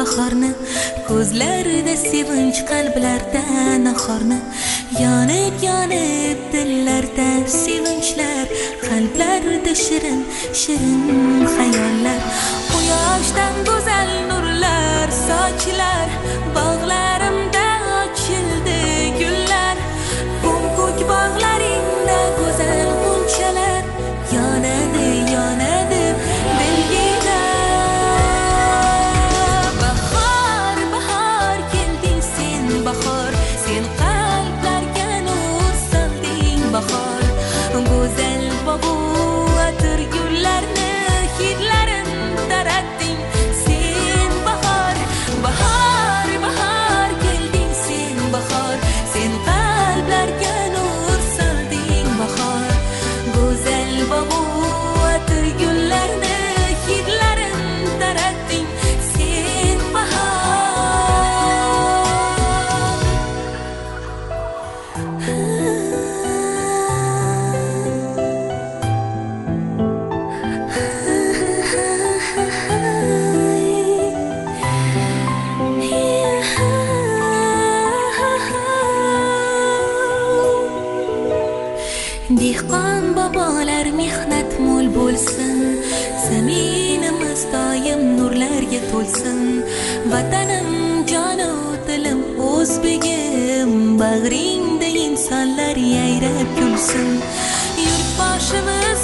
bahorni, ko'zlarida sevinch, qalblarda nahorni. Yonib dillarda sevinchlar, qalblarda shirin xayollar. Quyoshdan go'zal nurlar sochilar, bog'larimda ochildi gullar. Ko'k bog'laringda go'zal g'unchalar yonadi dilgida. Bahor kelding sen, bahor sen qalblarga nur solding. Bahor go'zal bog'u atir gullarni hidlarin taratding sen. Bahor kelding sen, bahor sen qalblarga nur solding. Bahor go'zal bog'u atir gullarni hidlarin taratding sen. Dehqon bobolar mehnat mo'l bo'lsin, zaminimiz doim nurlarga to'lsin. Vatanim jonu dilim o'zbegim, bag'ringda insonlar yayrab kulsin. Yurtboshimiz